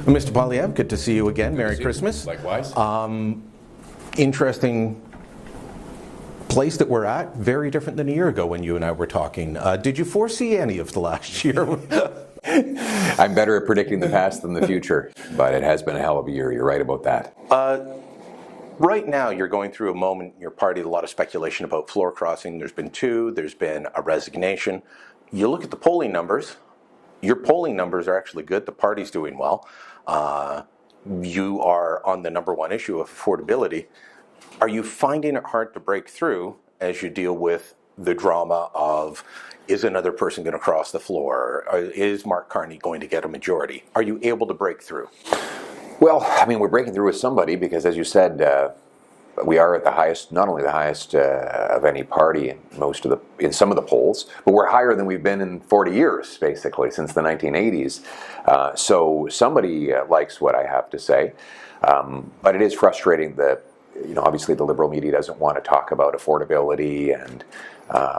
Mr. Poilievre, good to see you again. Merry Christmas. Likewise. Interesting place that we're at. Very different than a year ago when you and I were talking. Did you foresee any of the last year? I'm better at predicting the past than the future, but it has been a hell of a year. You're right about that. Right now, you're going through a moment in your party, a lot of speculation about floor crossing. There's been two. There's been a resignation. You look at the polling numbers. Your polling numbers are actually good. The party's doing well. You are on the number one issue of affordability. Are you finding it hard to break through as you deal with the drama of, is another person going to cross the floor? Or is Mark Carney going to get a majority? Are you able to break through? Well, I mean, we're breaking through with somebody because, as you said, we are at the highest, not only the highest of any party in some of the polls, but we're higher than we've been in 40 years, basically, since the 1980s. So somebody likes what I have to say, but it is frustrating that, obviously the liberal media doesn't want to talk about affordability and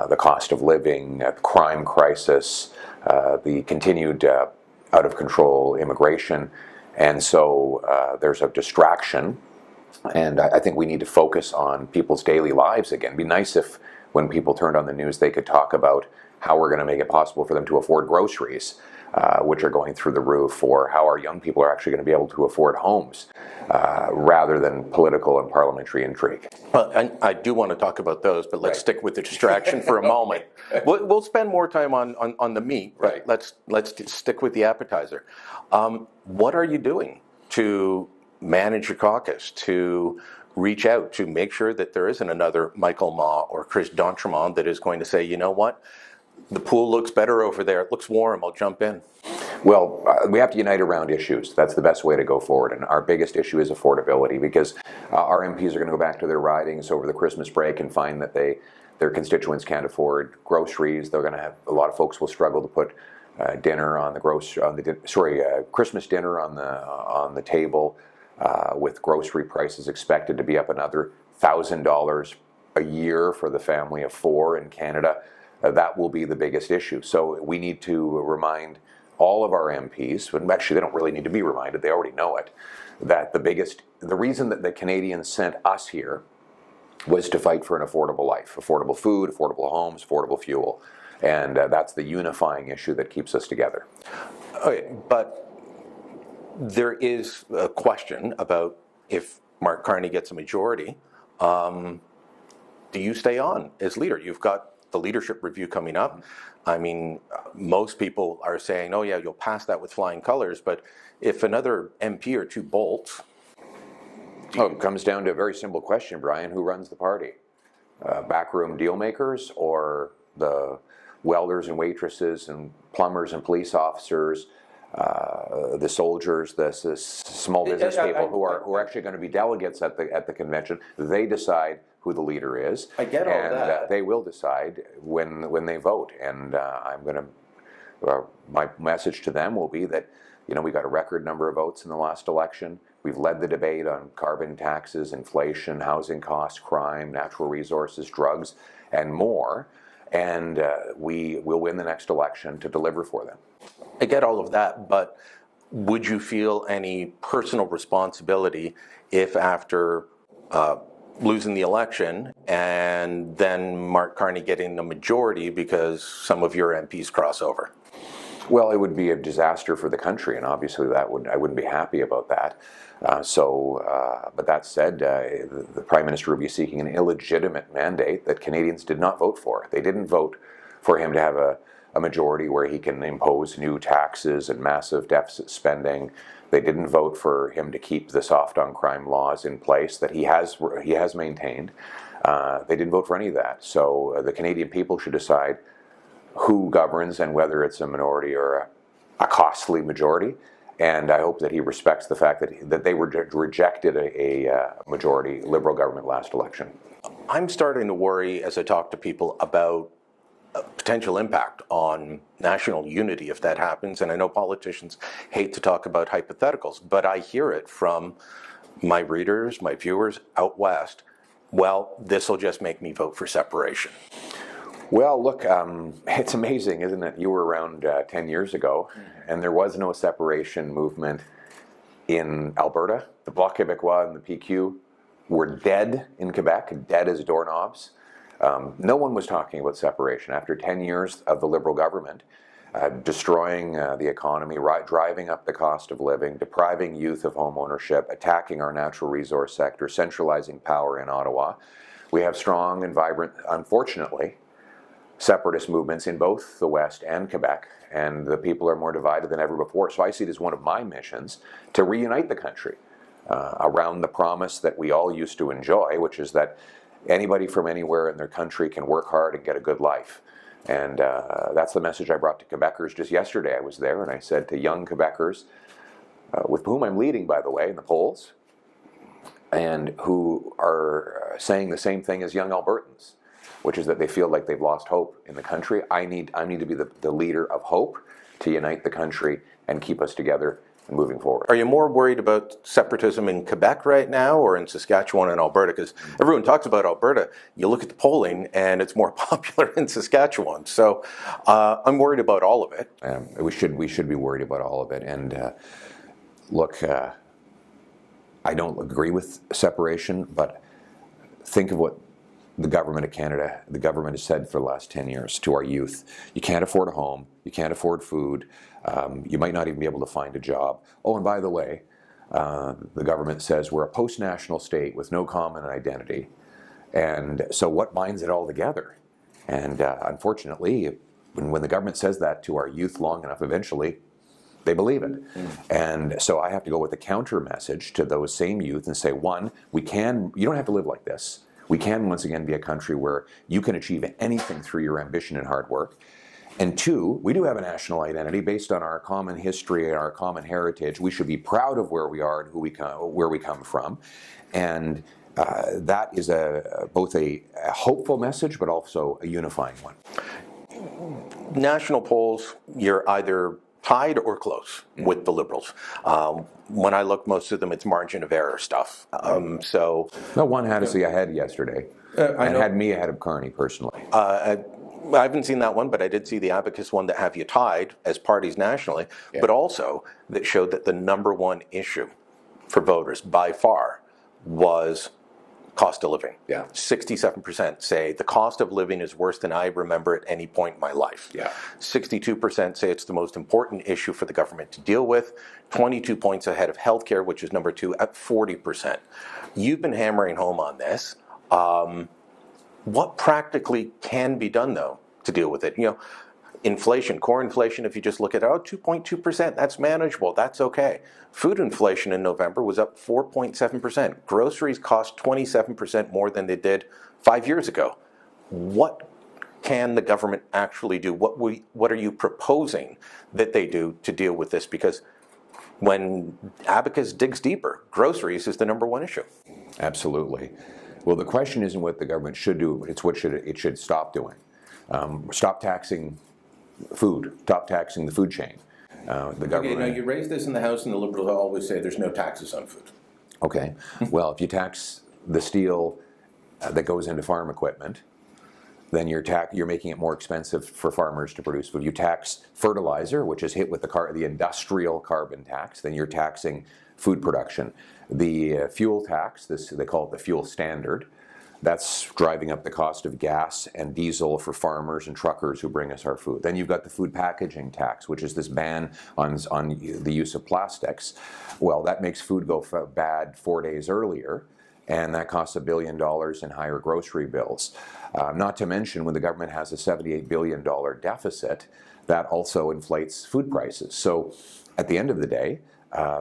the cost of living, crime crisis, the continued out of control immigration. And so there's a distraction, and I think we need to focus on people's daily lives again. It'd be nice if when people turned on the news they could talk about how we're going to make it possible for them to afford groceries, which are going through the roof, or how our young people are actually going to be able to afford homes, rather than political and parliamentary intrigue. Well, I do want to talk about those, but let's stick with the distraction for a moment. We'll spend more time on the meat, but let's stick with the appetizer. What are you doing to manage your caucus, to reach out, to make sure that there isn't another Michael Ma or Chris D'Entremont that is going to say, you know what, the pool looks better over there, it looks warm, I'll jump in? Well, we have to unite around issues. That's the best way to go forward. And our biggest issue is affordability, because our MPs are going to go back to their ridings over the Christmas break and find that their constituents can't afford groceries. They're going to have, a lot of folks will struggle to put dinner on the Christmas dinner on the table, with grocery prices expected to be up another $1,000 a year for the family of four in Canada. That will be the biggest issue. So we need to remind all of our MPs, and actually they don't really need to be reminded, they already know it, that the reason that the Canadians sent us here was to fight for an affordable life, affordable food, affordable homes, affordable fuel. And that's the unifying issue that keeps us together. Okay, but there is a question about if Mark Carney gets a majority, do you stay on as leader? You've got the leadership review coming up. I mean, most people are saying, oh yeah, you'll pass that with flying colors, but if another MP or two bolts... it comes down to a very simple question, Brian. Who runs the party? Backroom deal makers, or the welders and waitresses and plumbers and police officers, the soldiers, the small business people who are actually going to be delegates at the convention? They decide who the leader is. I get all that. They will decide when they vote. And I'm going to, my message to them will be that, we got a record number of votes in the last election. We've led the debate on carbon taxes, inflation, housing costs, crime, natural resources, drugs, and more. And we will win the next election to deliver for them. I get all of that, but would you feel any personal responsibility if after losing the election and then Mark Carney getting the majority because some of your MPs cross over? Well, it would be a disaster for the country, and obviously I wouldn't be happy about that. But that said, the Prime Minister would be seeking an illegitimate mandate that Canadians did not vote for. They didn't vote for him to have a majority where he can impose new taxes and massive deficit spending. They didn't vote for him to keep the soft on crime laws in place that he has maintained. They didn't vote for any of that. So the Canadian people should decide who governs and whether it's a minority or a costly majority. And I hope that he respects the fact that they rejected a majority Liberal government last election. I'm starting to worry as I talk to people about potential impact on national unity if that happens. And I know politicians hate to talk about hypotheticals, but I hear it from my readers, my viewers out west. Well, this will just make me vote for separation. Well, look, it's amazing, isn't it? You were around 10 years ago, and there was no separation movement in Alberta, the Bloc Québécois and the PQ were dead in Quebec, dead as doorknobs. No one was talking about separation. After 10 years of the Liberal government, destroying the economy, driving up the cost of living, depriving youth of home ownership, attacking our natural resource sector, centralizing power in Ottawa. We have strong and vibrant, unfortunately, separatist movements in both the West and Quebec, and the people are more divided than ever before. So I see it as one of my missions to reunite the country around the promise that we all used to enjoy, which is that anybody from anywhere in their country can work hard and get a good life. And that's the message I brought to Quebecers just yesterday. I was there and I said to young Quebecers, with whom I'm leading, by the way, in the polls, and who are saying the same thing as young Albertans, which is that they feel like they've lost hope in the country. I need to be the leader of hope to unite the country and keep us together and moving forward. Are you more worried about separatism in Quebec right now or in Saskatchewan and Alberta? Because everyone talks about Alberta. You look at the polling and it's more popular in Saskatchewan. So I'm worried about all of it. We should be worried about all of it. And look, I don't agree with separation, but think of what the government of Canada, the government has said for the last 10 years to our youth. You can't afford a home, you can't afford food, you might not even be able to find a job. Oh, and by the way, the government says we're a post-national state with no common identity. And so what binds it all together? And unfortunately, when the government says that to our youth long enough, eventually they believe it. And so I have to go with a counter message to those same youth and say, one, you don't have to live like this. We can once again be a country where you can achieve anything through your ambition and hard work. And two, we do have a national identity based on our common history and our common heritage. We should be proud of where we are and where we come from. And that is both a hopeful message, but also a unifying one. National polls, you're either tied or close with the Liberals. When I look, most of them, it's margin of error stuff. So one had us ahead yesterday, and had me ahead of Carney personally. I haven't seen that one, but I did see the Abacus one that have you tied as parties nationally, but also that showed that the number one issue for voters by far was cost of living. 67% say the cost of living is worse than I remember at any point in my life. 62% say it's the most important issue for the government to deal with. 22 points ahead of healthcare, which is number two at 40%. You've been hammering home on this. What practically can be done, though, to deal with it? Inflation, core inflation, if you just look at 2.2%, that's manageable, that's okay. Food inflation in November was up 4.7%. Groceries cost 27% more than they did 5 years ago. What can the government actually do? What are you proposing that they do to deal with this? Because when Abacus digs deeper, groceries is the number one issue. Absolutely. Well, the question isn't what the government should do, it's what it should stop doing. Stop taxing food, stop taxing the food chain. The government. Okay, now you raise this in the House, and the Liberals always say there's no taxes on food. Okay, well, if you tax the steel that goes into farm equipment, then you're making it more expensive for farmers to produce food. You tax fertilizer, which is hit with the industrial carbon tax, then you're taxing food production. The fuel tax, they call it the fuel standard, that's driving up the cost of gas and diesel for farmers and truckers who bring us our food. Then you've got the food packaging tax, which is this ban on the use of plastics. Well, that makes food go bad 4 days earlier, and that costs $1 billion in higher grocery bills. Not to mention, when the government has a $78 billion deficit, that also inflates food prices. So at the end of the day,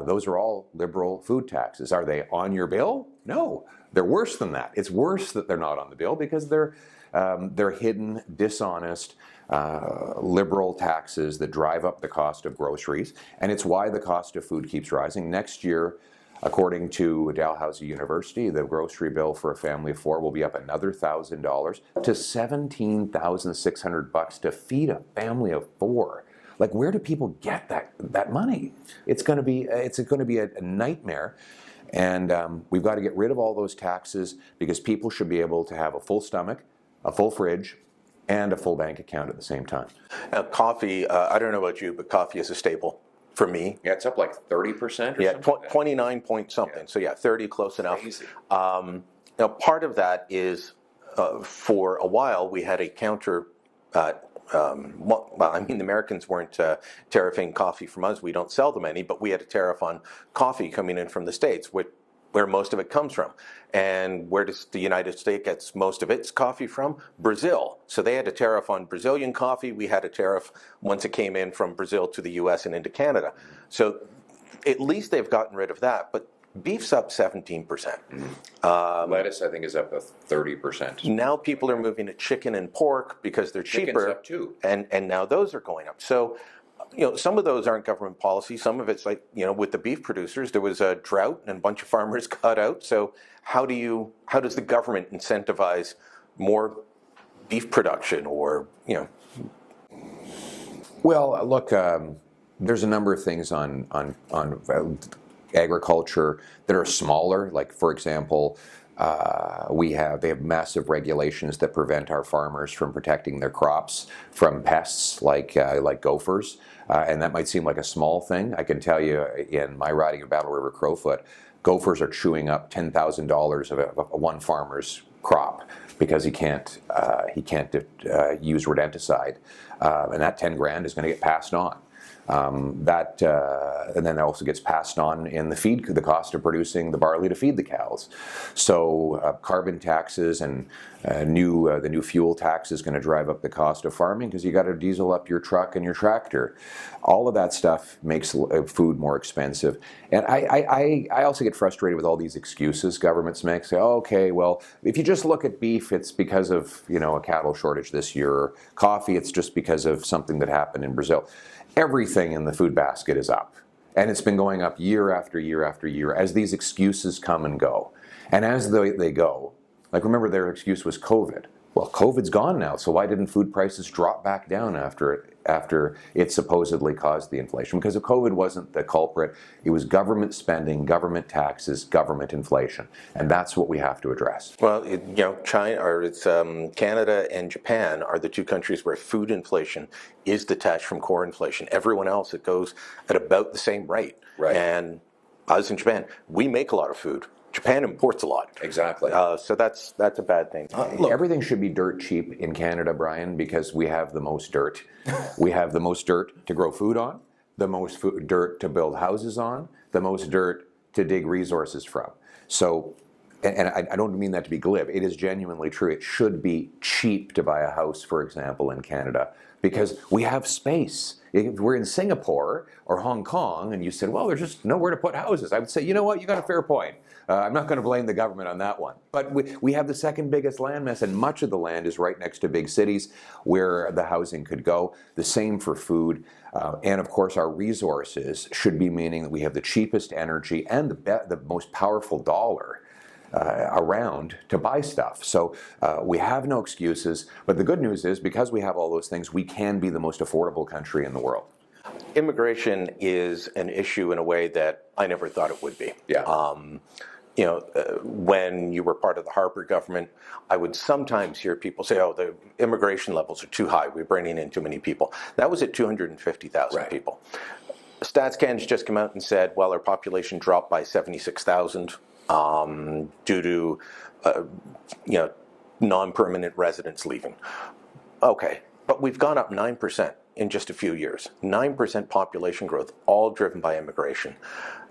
those are all Liberal food taxes. Are they on your bill? No. They're worse than that. It's worse that they're not on the bill because they're hidden, dishonest, Liberal taxes that drive up the cost of groceries. And it's why the cost of food keeps rising. Next year, according to Dalhousie University, the grocery bill for a family of four will be up another $1,000 to $17,600 to feed a family of four. Like, where do people get that money? It's going to be a nightmare. And we've got to get rid of all those taxes because people should be able to have a full stomach, a full fridge, and a full bank account at the same time. Now, coffee, I don't know about you, but coffee is a staple for me. Yeah, it's up like 30% or Yeah, something. Like that. 29 point something. Yeah. So yeah, 30, close enough. Crazy. Now, part of that is for a while we had a counter. Well, I mean, the Americans weren't tariffing coffee from us. We don't sell them any, but we had a tariff on coffee coming in from the States, where most of it comes from. And where does the United States gets most of its coffee from? Brazil. So they had a tariff on Brazilian coffee. We had a tariff once it came in from Brazil to the U.S. and into Canada. So at least they've gotten rid of that. But beef's up 17%. Lettuce, I think, is up 30%. Now people are moving to chicken and pork because they're Chicken's cheaper. up too. And now those are going up. So, some of those aren't government policy. Some of it's like, with the beef producers, there was a drought and a bunch of farmers cut out. So how does the government incentivize more beef production or? Well, look, there's a number of things on agriculture that are smaller. Like, for example, they have massive regulations that prevent our farmers from protecting their crops from pests like gophers. And that might seem like a small thing. I can tell you, in my riding of Battle River Crowfoot, gophers are chewing up $10,000 of one farmer's crop because he can't use rodenticide, and that 10 grand is going to get passed on. And then it also gets passed on in the cost of producing the barley to feed the cows. So carbon taxes and the new fuel tax is going to drive up the cost of farming because you got to diesel up your truck and your tractor. All of that stuff makes food more expensive. And I also get frustrated with all these excuses governments make. Say, oh, okay, well, if you just look at beef, it's because of a cattle shortage this year. Or coffee, it's just because of something that happened in Brazil. Everything in the food basket is up. And it's been going up year after year after year as these excuses come and go. And as they go, like, remember, their excuse was COVID. Well, COVID's gone now, so why didn't food prices drop back down after it supposedly caused the inflation? Because if COVID wasn't the culprit, it was government spending, government taxes, government inflation, and that's what we have to address. Well, Canada and Japan are the two countries where food inflation is detached from core inflation. Everyone else, it goes at about the same rate. Right. And us in Japan, we make a lot of food. Japan imports a lot. Exactly. So that's a bad thing. Look, everything should be dirt cheap in Canada, Brian, because we have the most dirt. We have the most dirt to grow food on, the most dirt to build houses on, the most dirt to dig resources from. So, and I don't mean that to be glib. It is genuinely true. It should be cheap to buy a house, for example, in Canada, because we have space. If we're in Singapore or Hong Kong and you said, well, there's just nowhere to put houses, I would say, you know what, you got a fair point. I'm not going to blame the government on that one. But we have the second biggest landmass, and much of the land is right next to big cities where the housing could go. The same for food. And of course, our resources should be meaning that we have the cheapest energy and the most powerful dollar around to buy stuff. So we have no excuses. But the good news is, because we have all those things, we can be the most affordable country in the world. Immigration is an issue in a way that I never thought it would be. Yeah. When you were part of the Harper government, I would sometimes hear people say, oh, the immigration levels are too high. We're bringing in too many people. That was at 250,000 people. Stats Canada's just come out and said, well, our population dropped by 76,000 due to, non-permanent residents leaving. Okay, but we've gone up 9% in just a few years. 9% population growth, all driven by immigration.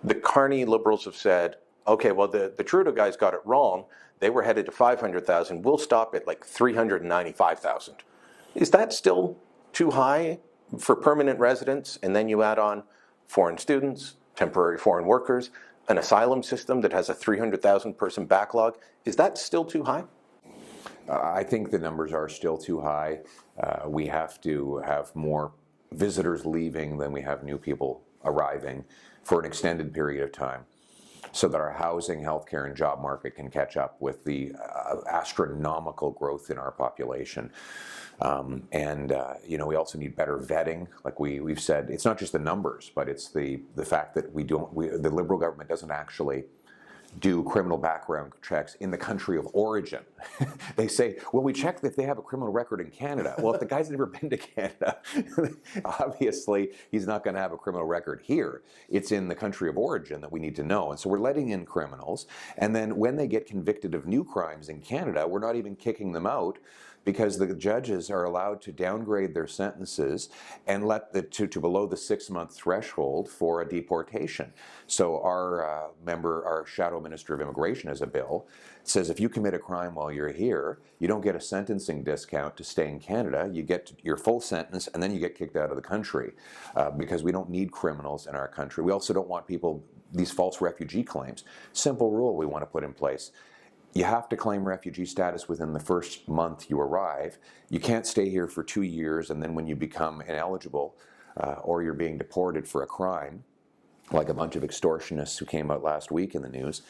The Carney Liberals have said, okay, well, the Trudeau guys got it wrong. They were headed to 500,000. We'll stop at like 395,000. Is that still too high for permanent residents? And then you add on foreign students, temporary foreign workers, an asylum system that has a 300,000 person backlog. Is that still too high? I think the numbers are still too high. We have to have more visitors leaving than we have new people arriving for an extended period of time, so that our housing, healthcare, and job market can catch up with the astronomical growth in our population. We also need better vetting. Like we've said, it's not just the numbers, but it's the fact that the Liberal government doesn't actually do criminal background checks in the country of origin. They say, well, we checked if they have a criminal record in Canada. Well, if the guy's never been to Canada, obviously he's not going to have a criminal record here. It's in the country of origin that we need to know. And so we're letting in criminals. And then when they get convicted of new crimes in Canada, we're not even kicking them out, because the judges are allowed to downgrade their sentences and let to below the 6-month threshold for a deportation. So our shadow minister of immigration has a bill, says if you commit a crime while you're here, you don't get a sentencing discount to stay in Canada. You get your full sentence and then you get kicked out of the country, because we don't need criminals in our country. We also don't want people, these false refugee claims. Simple rule we want to put in place. You have to claim refugee status within the first month you arrive. You can't stay here for 2 years, and then when you become ineligible or you're being deported for a crime, like a bunch of extortionists who came out last week in the news,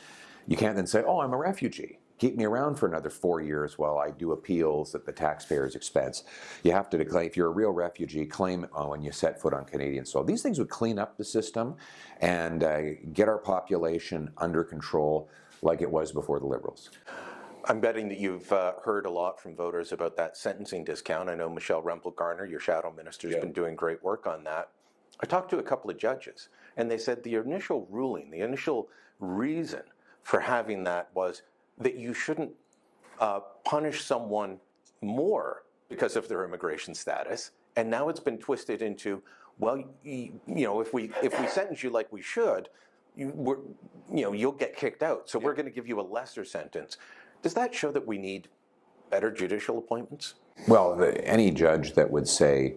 you can't then say, oh, I'm a refugee. Keep me around for another 4 years while I do appeals at the taxpayer's expense. You have to declare, if you're a real refugee, claim when you set foot on Canadian soil. These things would clean up the system and get our population under control like it was before the Liberals. I'm betting that you've heard a lot from voters about that sentencing discount. I know Michelle Rempel-Garner, your shadow minister, has been doing great work on that. I talked to a couple of judges, and they said the initial ruling, the initial reason for having that was that you shouldn't punish someone more because of their immigration status. And now it's been twisted into, well, you know, if we sentence you like we should, you'll get kicked out. So we're going to give you a lesser sentence. Does that show that we need better judicial appointments? Well, any judge that would say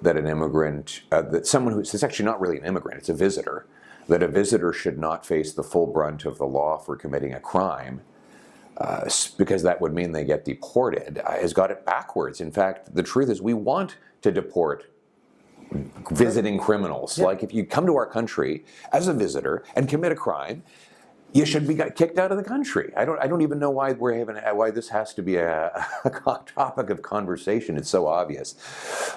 that an immigrant, that someone who's, it's actually not really an immigrant, it's a visitor, that a visitor should not face the full brunt of the law for committing a crime, because that would mean they get deported, has got it backwards. In fact, the truth is we want to deport visiting criminals. Yeah. Like if you come to our country as a visitor and commit a crime, you should be kicked out of the country. I don't even know why why this has to be a topic of conversation. It's so obvious,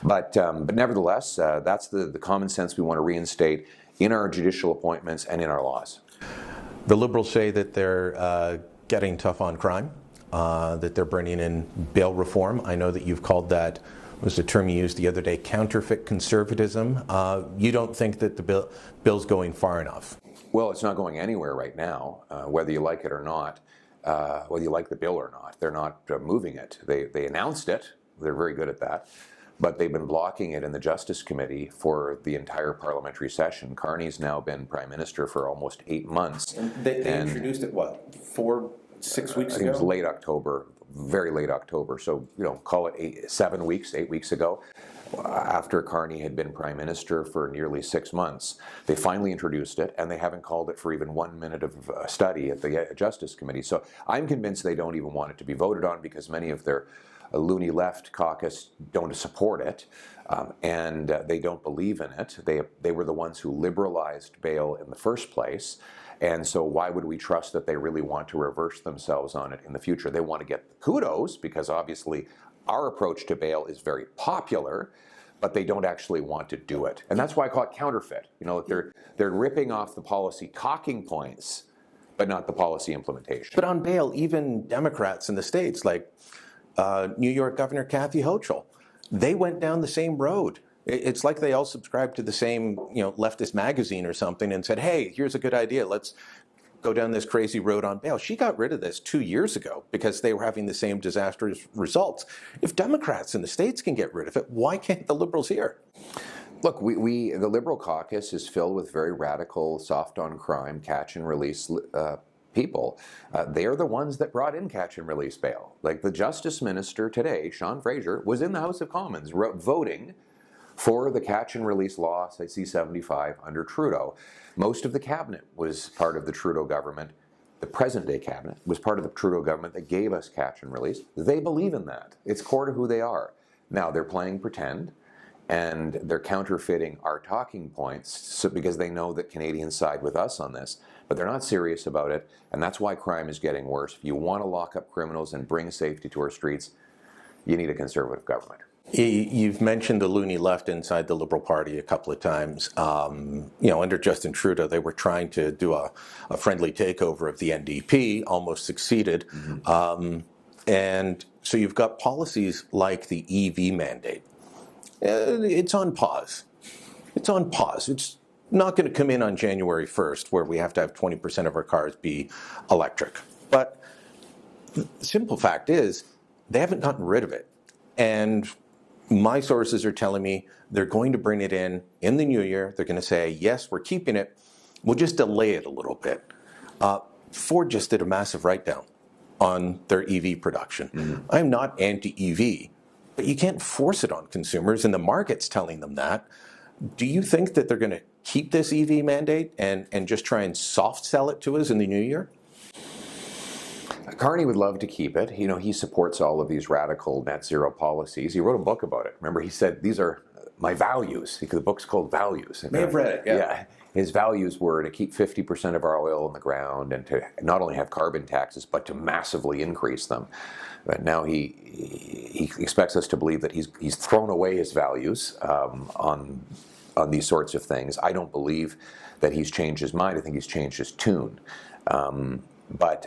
but nevertheless, that's the common sense we want to reinstate in our judicial appointments and in our laws. The Liberals say that they're getting tough on crime, that they're bringing in bail reform. I know that you've called that, was the term you used the other day, counterfeit conservatism. You don't think that the bill's going far enough? Well, it's not going anywhere right now, whether you like it or not, whether you like the bill or not. They're not moving it. They announced it. They're very good at that. But they've been blocking it in the Justice Committee for the entire parliamentary session. Carney's now been Prime Minister for almost 8 months. And they introduced it, what, 6 weeks ago? I think it was late October, very late October. So, call it 8 weeks ago. After Carney had been Prime Minister for nearly 6 months, they finally introduced it, and they haven't called it for even 1 minute of study at the Justice Committee. So I'm convinced they don't even want it to be voted on, because many of their loony left caucus don't support it, and they don't believe in it. They were the ones who liberalized bail in the first place, and so why would we trust that they really want to reverse themselves on it in the future? They want to get the kudos, because obviously our approach to bail is very popular, but they don't actually want to do it. And that's why I call it counterfeit. They're ripping off the policy talking points, but not the policy implementation. But on bail, even Democrats in the States, like New York Governor Kathy Hochul, they went down the same road. It's like they all subscribed to the same, leftist magazine or something and said, hey, here's a good idea. Let's go down this crazy road on bail. She got rid of this 2 years ago because they were having the same disastrous results. If Democrats in the States can get rid of it, why can't the Liberals here? Look, the Liberal caucus is filled with very radical, soft on crime, catch and release people. They are the ones that brought in catch and release bail. Like the Justice Minister today, Sean Fraser, was in the House of Commons voting for the catch and release law, C-75, under Trudeau. Most of the cabinet was part of the Trudeau government. The present day cabinet was part of the Trudeau government that gave us catch and release. They believe in that. It's core to who they are. Now they're playing pretend, and they're counterfeiting our talking points because they know that Canadians side with us on this, but they're not serious about it, and that's why crime is getting worse. If you want to lock up criminals and bring safety to our streets, you need a conservative government. You've mentioned the loony left inside the Liberal Party a couple of times. Under Justin Trudeau, they were trying to do a friendly takeover of the NDP, almost succeeded. And so you've got policies like the EV mandate. It's on pause. It's on pause. It's not going to come in on January 1st, where we have to have 20% of our cars be electric. But the simple fact is, they haven't gotten rid of it. And my sources are telling me they're going to bring it in the new year. They're going to say, yes, we're keeping it. We'll just delay it a little bit. Ford just did a massive write-down on their EV production. I'm not anti-EV, but you can't force it on consumers, and the market's telling them that. Do you think that they're going to keep this EV mandate and just try and soft sell it to us in the new year? Carney would love to keep it. He supports all of these radical net zero policies. He wrote a book about it. Remember, he said, these are my values. The book's called Values. May have read it, yeah. His values were to keep 50% of our oil in the ground and to not only have carbon taxes, but to massively increase them. But now he expects us to believe that he's thrown away his values on these sorts of things. I don't believe that he's changed his mind. I think he's changed his tune. But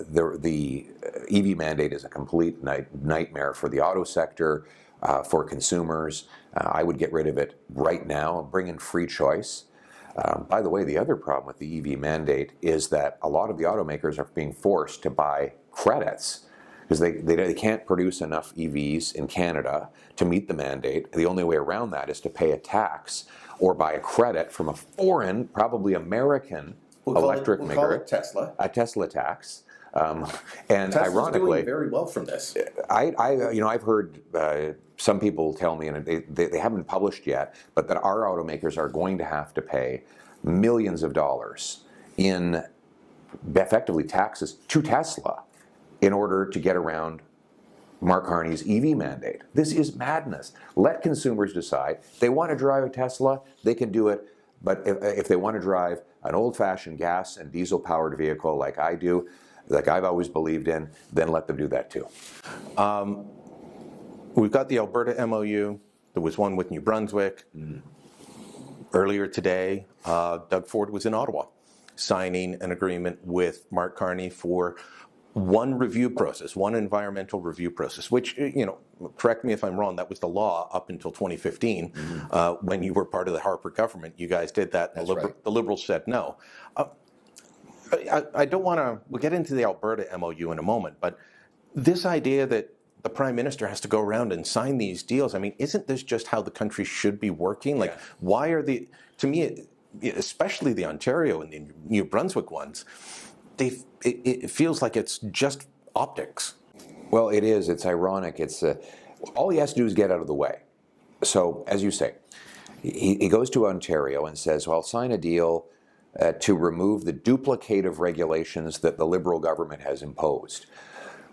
the EV mandate is a complete nightmare for the auto sector, for consumers. I would get rid of it right now, bring in free choice. By the way, the other problem with the EV mandate is that a lot of the automakers are being forced to buy credits because they can't produce enough EVs in Canada to meet the mandate. The only way around that is to pay a tax or buy a credit from a foreign, probably American, electric maker. Call it Tesla. A Tesla tax. And Tesla's ironically, doing very well from this. I've heard some people tell me, and they haven't published yet, but that our automakers are going to have to pay millions of dollars in effectively taxes to Tesla in order to get around Mark Carney's EV mandate. This is madness. Let consumers decide. They want to drive a Tesla, they can do it. But if they want to drive an old-fashioned gas and diesel-powered vehicle like I do, like I've always believed in, then let them do that too. We've got the Alberta MOU. There was one with New Brunswick. Earlier today, Doug Ford was in Ottawa signing an agreement with Mark Carney for one review process, one environmental review process, which, correct me if I'm wrong, that was the law up until 2015. When you were part of the Harper government, you guys did that. The Liberals said no. I don't want to, we'll get into the Alberta MOU in a moment, but this idea that the Prime Minister has to go around and sign these deals, I mean, isn't this just how the country should be working? Like, why are to me, especially the Ontario and the New Brunswick ones, it feels like it's just optics. Well, it is. It's ironic. It's all he has to do is get out of the way. So, as you say, he goes to Ontario and says, well, I'll sign a deal to remove the duplicative regulations that the Liberal government has imposed.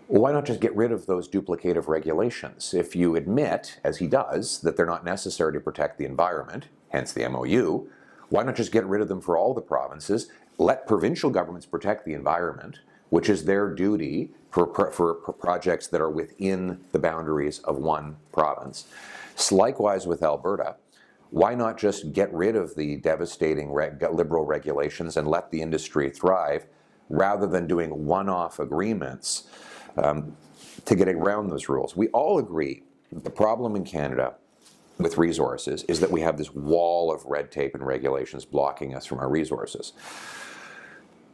Well, why not just get rid of those duplicative regulations? If you admit, as he does, that they're not necessary to protect the environment, hence the MOU, why not just get rid of them for all the provinces? Let provincial governments protect the environment, which is their duty for projects that are within the boundaries of one province. Likewise with Alberta, why not just get rid of the devastating Liberal regulations and let the industry thrive, rather than doing one-off agreements to get around those rules? We all agree that the problem in Canada with resources is that we have this wall of red tape and regulations blocking us from our resources.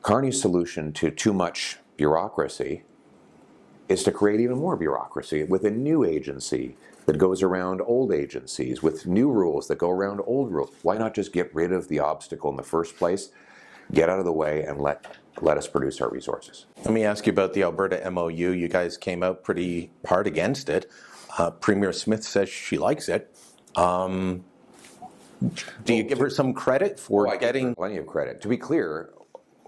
Carney's solution to too much bureaucracy is to create even more bureaucracy with a new agency that goes around old agencies, with new rules that go around old rules. Why not just get rid of the obstacle in the first place, get out of the way, and let us produce our resources? Let me ask you about the Alberta MOU. You guys came out pretty hard against it. Premier Smith says she likes it. Do you give her some credit for getting... Give her plenty of credit. To be clear,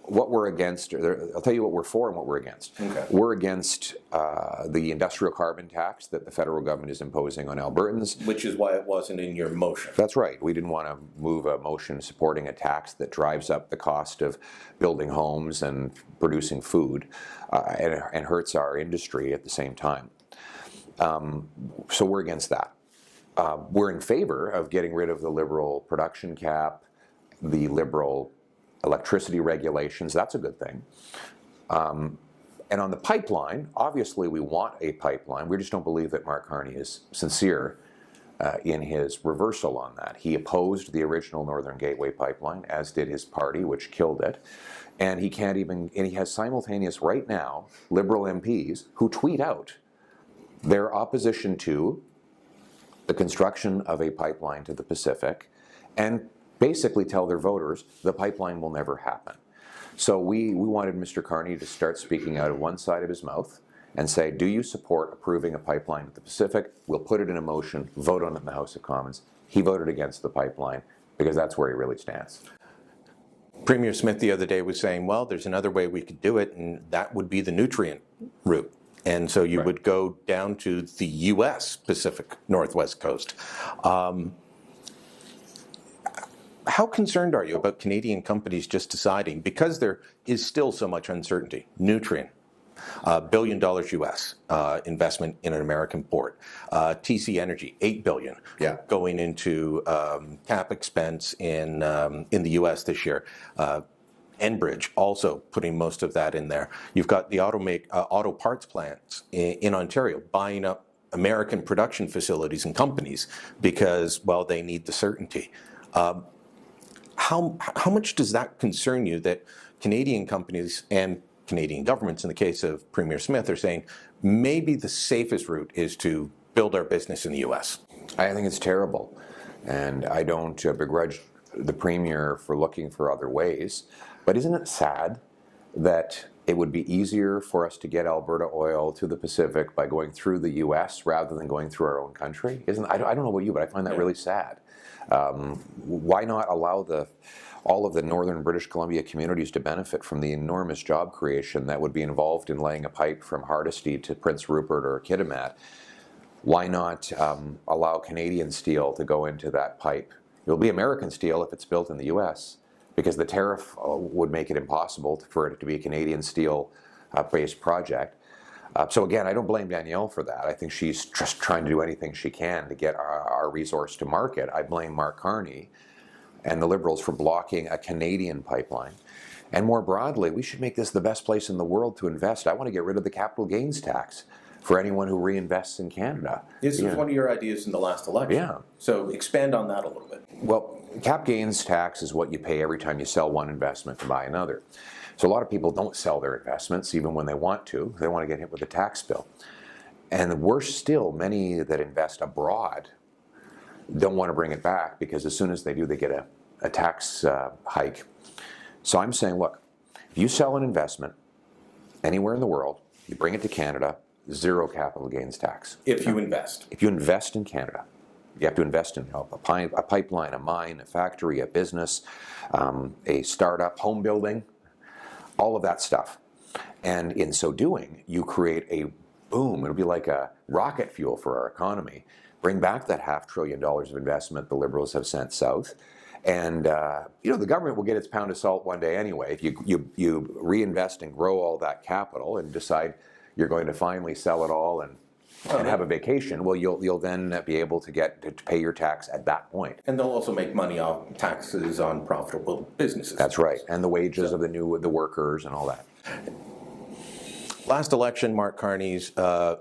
what we're against, I'll tell you what we're for and what we're against. Okay. We're against the industrial carbon tax that the federal government is imposing on Albertans. Which is why it wasn't in your motion. That's right. We didn't want to move a motion supporting a tax that drives up the cost of building homes and producing food and hurts our industry at the same time. So we're against that. We're in favor of getting rid of the liberal production cap, the liberal electricity regulations. That's a good thing. And on the pipeline, obviously we want a pipeline. We just don't believe that Mark Carney is sincere in his reversal on that. He opposed the original Northern Gateway pipeline, as did his party, which killed it. And he can't even, and he has simultaneous right now Liberal MPs who tweet out their opposition to the construction of a pipeline to the Pacific and basically tell their voters the pipeline will never happen. So we wanted Mr. Carney to start speaking out of one side of his mouth and say, do you support approving a pipeline to the Pacific? We'll put it in a motion, vote on it in the House of Commons. He voted against the pipeline because that's where he really stands. Premier Smith the other day was saying, well, there's another way we could do it, and that would be the nutrient route. And so you would go down to the U.S. Pacific Northwest coast. How concerned are you about Canadian companies just deciding, because there is still so much uncertainty, Nutrien, $1 billion U.S. Investment in an American port, TC Energy, $8 billion going into cap expense in the U.S. this year. Enbridge also putting most of that in there. You've got the auto parts plants in Ontario buying up American production facilities and companies because, well, they need the certainty. How much does that concern you that Canadian companies and Canadian governments, in the case of Premier Smith, are saying maybe the safest route is to build our business in the U.S.? I think it's terrible, and I don't begrudge the Premier for looking for other ways, but isn't it sad that it would be easier for us to get Alberta oil to the Pacific by going through the U.S. rather than going through our own country? I don't know about you, but I find that really sad. Why not allow all of the northern British Columbia communities to benefit from the enormous job creation that would be involved in laying a pipe from Hardisty to Prince Rupert or Kitimat? Why not allow Canadian steel to go into that pipe? It'll be American steel if it's built in the U.S. because the tariff would make it impossible for it to be a Canadian steel-based project. So again, I don't blame Danielle for that. I think she's just trying to do anything she can to get our resource to market. I blame Mark Carney and the Liberals for blocking a Canadian pipeline. And more broadly, we should make this the best place in the world to invest. I want to get rid of the capital gains tax for anyone who reinvests in Canada. This was one of your ideas in the last election. Yeah. So expand on that a little bit. Well, cap gains tax is what you pay every time you sell one investment to buy another. So a lot of people don't sell their investments even when they want to. They want to get hit with a tax bill. And worse still, many that invest abroad don't want to bring it back because as soon as they do, they get a tax hike. So I'm saying, look, if you sell an investment anywhere in the world, you bring it to Canada, zero capital gains tax. If you invest. If you invest in Canada. You have to invest in a pipeline, a mine, a factory, a business, a startup, home building, all of that stuff. And in so doing, you create a boom. It'll be like a rocket fuel for our economy. Bring back that $500 billion of investment the Liberals have sent south. And, the government will get its pound of salt one day anyway. If you reinvest and grow all that capital and decide you're going to finally sell it all and have a vacation, well, you'll then be able to get to pay your tax at that point. And they'll also make money off taxes on profitable businesses. That's right, and the wages of the workers and all that. Last election, Mark Carney's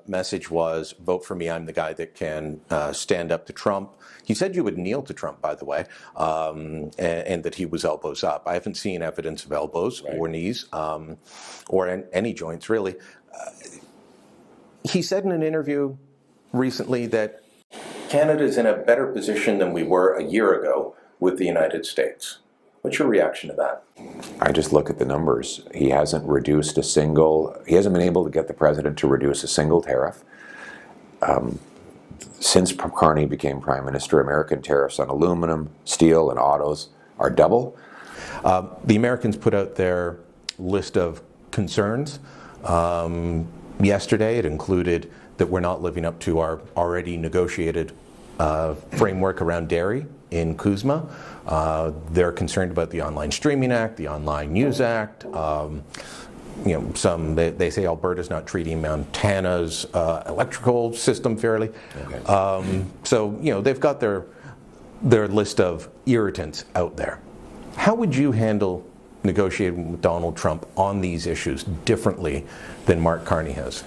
message was, vote for me, I'm the guy that can stand up to Trump. He said you would kneel to Trump, by the way, and that he was elbows up. I haven't seen evidence of elbows or knees or any joints, really. He said in an interview recently that Canada is in a better position than we were a year ago with the United States. What's your reaction to that? I just look at the numbers. He hasn't been able to get the president to reduce a single tariff. Since Carney became prime minister, American tariffs on aluminum, steel, and autos are double. The Americans put out their list of concerns. Yesterday, it included that we're not living up to our already negotiated framework around dairy in CUSMA. They're concerned about the Online Streaming Act, the Online News Act. they say Alberta's not treating Montana's electrical system fairly. Okay. So they've got their list of irritants out there. How would you handle negotiating with Donald Trump on these issues differently than Mark Carney has?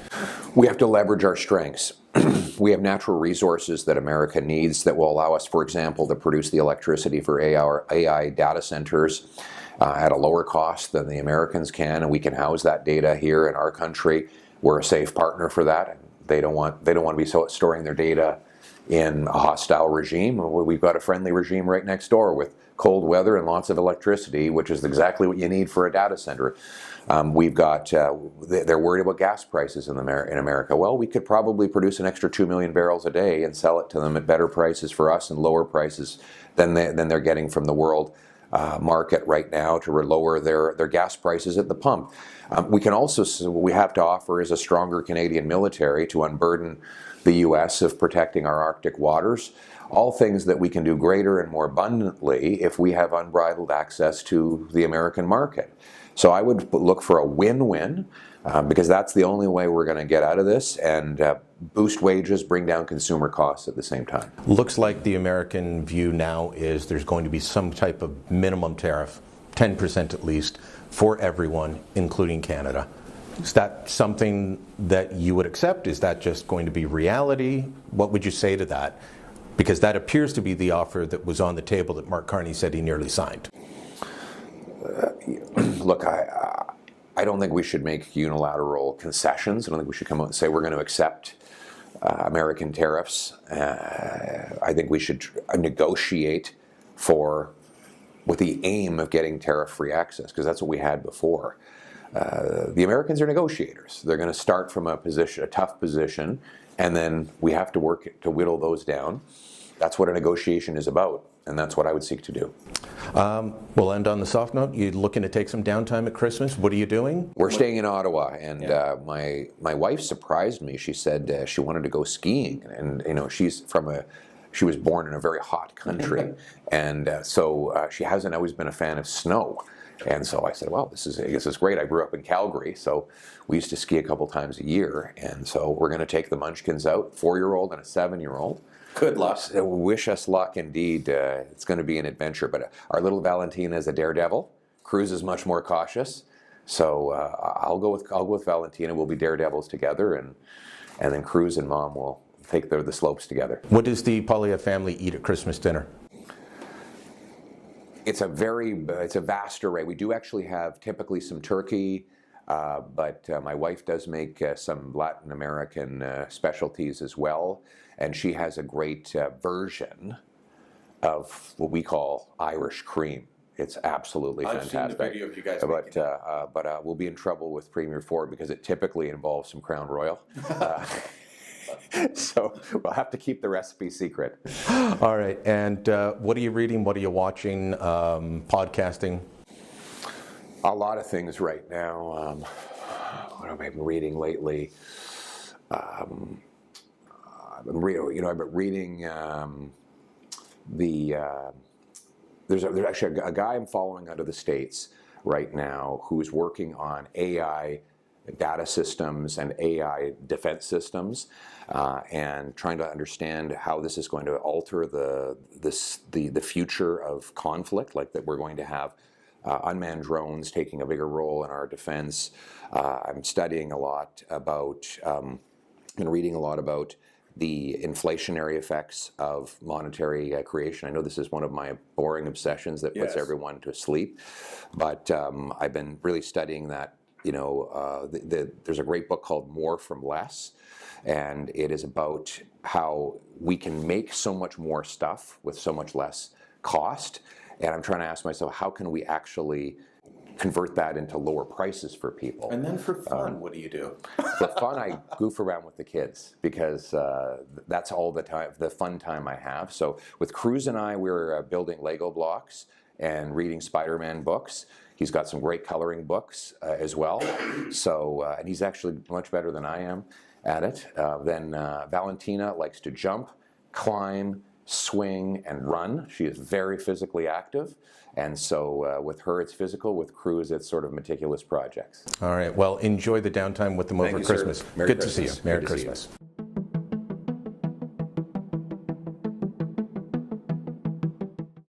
We have to leverage our strengths. We have natural resources that America needs that will allow us, for example, to produce the electricity for AI data centers at a lower cost than the Americans can, and we can house that data here in our country. We're a safe partner for that. They don't want to be storing their data in a hostile regime. We've got a friendly regime right next door with cold weather and lots of electricity, which is exactly what you need for a data center. We've got, they're worried about gas prices in America. Well, we could probably produce an extra 2 million barrels a day and sell it to them at better prices for us and lower prices than they're getting from the world market right now to lower their gas prices at the pump. We can also, what we have to offer is a stronger Canadian military to unburden the U.S. of protecting our Arctic waters. All things that we can do greater and more abundantly if we have unbridled access to the American market. So I would look for a win-win because that's the only way we're going to get out of this and boost wages, bring down consumer costs at the same time. Looks like the American view now is there's going to be some type of minimum tariff, 10% at least, for everyone, including Canada. Is that something that you would accept? Is that just going to be reality? What would you say to that? Because that appears to be the offer that was on the table that Mark Carney said he nearly signed. Look, I don't think we should make unilateral concessions. I don't think we should come out and say we're going to accept American tariffs. I think we should negotiate with the aim of getting tariff-free access, because that's what we had before. The Americans are negotiators. They're going to start from a tough position, and then we have to work to whittle those down. That's what a negotiation is about, and that's what I would seek to do. We'll end on the soft note. You looking to take some downtime at Christmas? What are you doing? We're staying in Ottawa, and my wife surprised me. She said she wanted to go skiing, and she was born in a very hot country, and so she hasn't always been a fan of snow. And so I said, well, this is great. I grew up in Calgary, so we used to ski a couple times a year, and so we're going to take the munchkins out, 4-year-old and a 7-year-old. Good luck. Wish us luck indeed. It's going to be an adventure. But our little Valentina is a daredevil. Cruz is much more cautious. So I'll go with Valentina. We'll be daredevils together, and then Cruz and Mom will take the slopes together. What does the Poilievre family eat at Christmas dinner? It's a vast array. We do actually have typically some turkey, but my wife does make some Latin American specialties as well, and she has a great version of what we call Irish cream. It's absolutely fantastic. I've seen the video of you guys but we'll be in trouble with Premier Ford because it typically involves some Crown Royal. So we'll have to keep the recipe secret. All right. And what are you reading? What are you watching? Podcasting? A lot of things right now. What have I been reading lately? I've been reading there's actually a guy I'm following out of the States right now who's working on AI data systems and AI defense systems, and trying to understand how this is going to alter the future of conflict, like that we're going to have unmanned drones taking a bigger role in our defense. I'm studying a lot about and reading a lot about the inflationary effects of monetary creation. I know this is one of my boring obsessions that puts everyone to sleep, but I've been really studying that. There's a great book called More from Less, and it is about how we can make so much more stuff with so much less cost. And I'm trying to ask myself, how can we actually convert that into lower prices for people? And then for fun, what do you do? For fun, I goof around with the kids because that's all the fun time I have. So with Cruz and I, we're building Lego blocks and reading Spider-Man books. He's got some great coloring books as well. So, and he's actually much better than I am at it. Then Valentina likes to jump, climb, swing, and run. She is very physically active. And so with her, it's physical. With Cruz, it's sort of meticulous projects. All right. Well, enjoy the downtime with them over you, sir. Christmas. Merry Good Christmas. to see you. Merry Good to see you. Christmas.